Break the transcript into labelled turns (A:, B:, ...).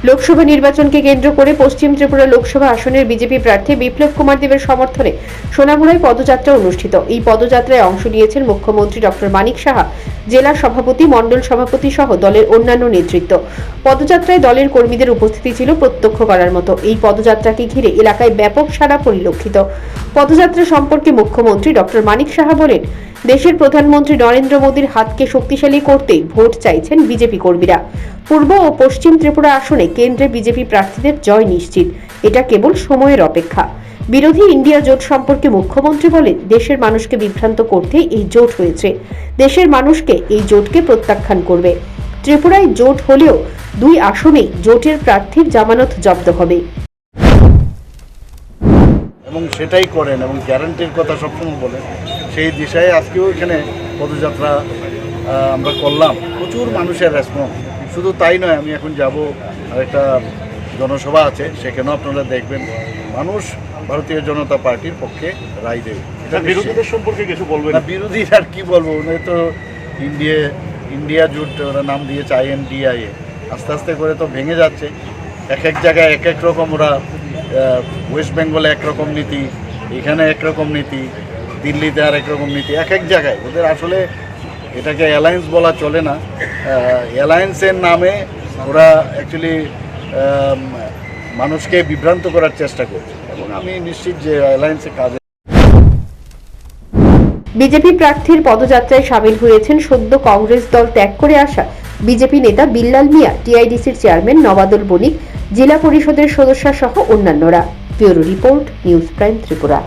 A: লোকসভা নির্বাচনকে কেন্দ্র করে পশ্চিম ত্রিপুরা লোকসভা আসনের বিজেপি প্রার্থী বিপ্লব কুমার দেবের সমর্থনে সোনামুড়ায় পদযাত্রা অনুষ্ঠিত। এই পদযাত্রায় অংশ নিয়েছেন মুখ্যমন্ত্রী ডক্টর মানিক সাহা, জেলা সভাপতি, মণ্ডল সভাপতি সহ দলের অন্যান্য নেতৃত্ব। পদযাত্রায় দলের কর্মীদের উপস্থিতি ছিল প্রত্যক্ষ করার মতো। এই পদযাত্রাকে ঘিরে এলাকায় ব্যাপক সাড়া পরিলক্ষিত। পদযাত্রা সম্পর্কে মুখ্যমন্ত্রী ডক্টর মানিক সাহা বলেন, দেশের প্রধানমন্ত্রী নরেন্দ্র মোদীর হাতকে শক্তিশালী করতেই ভোট চাইছেন বিজেপি কর্মীরা। পূর্ব ও পশ্চিম ত্রিপুরা আসনে কেন্দ্রে বিজেপি প্রার্থীদের জয় নিশ্চিত। এটা কেবল সময়ের অপেক্ষা। বিরোধী ইন্ডিয়া জোট সম্পর্কে মুখ্যমন্ত্রী বলেন, দেশের মানুষকে বিভ্রান্ত করতেই এই জোট হয়েছে। দেশের মানুষকে এই জোটকে প্রত্যাখ্যান করবে। ত্রিপুরায় জোট হলেও দুই আসনেই জোটের প্রার্থীর জামানত জব্দ হবে
B: এবং সেটাই করেন এবং গ্যারান্টির কথা সবসময় বলেন। সেই দিশায় আজকেও এখানে পদযাত্রা আমরা করলাম। প্রচুর মানুষের রেসপন্স। শুধু তাই নয়, আমি এখন যাব আরেকটা জনসভা আছে, সেখানেও আপনারা দেখবেন মানুষ ভারতীয় জনতা পার্টির পক্ষে রায় দেবে। এটা
C: বিরোধীদের সম্পর্কে কিছু বলবেন?
B: না, বিরোধী আর কি বলবো, ওনার তো ইন্ডিয়া জোট ওরা নাম দিয়েছে INDIA। আস্তে আস্তে করে তো ভেঙে যাচ্ছে। এক এক জায়গায় এক এক রকম ওরা, ওয়েস্ট বেঙ্গলে একরকম নীতি, এখানে একরকম নীতি, দিল্লিতে আর একরকম নীতি, এক এক জায়গায় ওদের। আসলে এটাকে অ্যালায়েন্স বলা চলে না। অ্যালায়েন্সের নামে ওরা অ্যাকচুয়ালি মানুষকে বিভ্রান্ত করার চেষ্টা করছে এবং আমি নিশ্চিত যে অ্যালায়েন্সে কাজে।
A: বিজেপি প্রার্থীর পদযাত্রায় সামিল হয়েছেন সদ্য কংগ্রেস দল ত্যাগ করে আসা বিজেপি নেতা বিল্লাল মিয়া, TIDCর চেয়ারম্যান নবাদুল বণিক, জেলা পরিষদের সদস্য সহ অন্যান্যরা। Bureau report, news prime Tripura.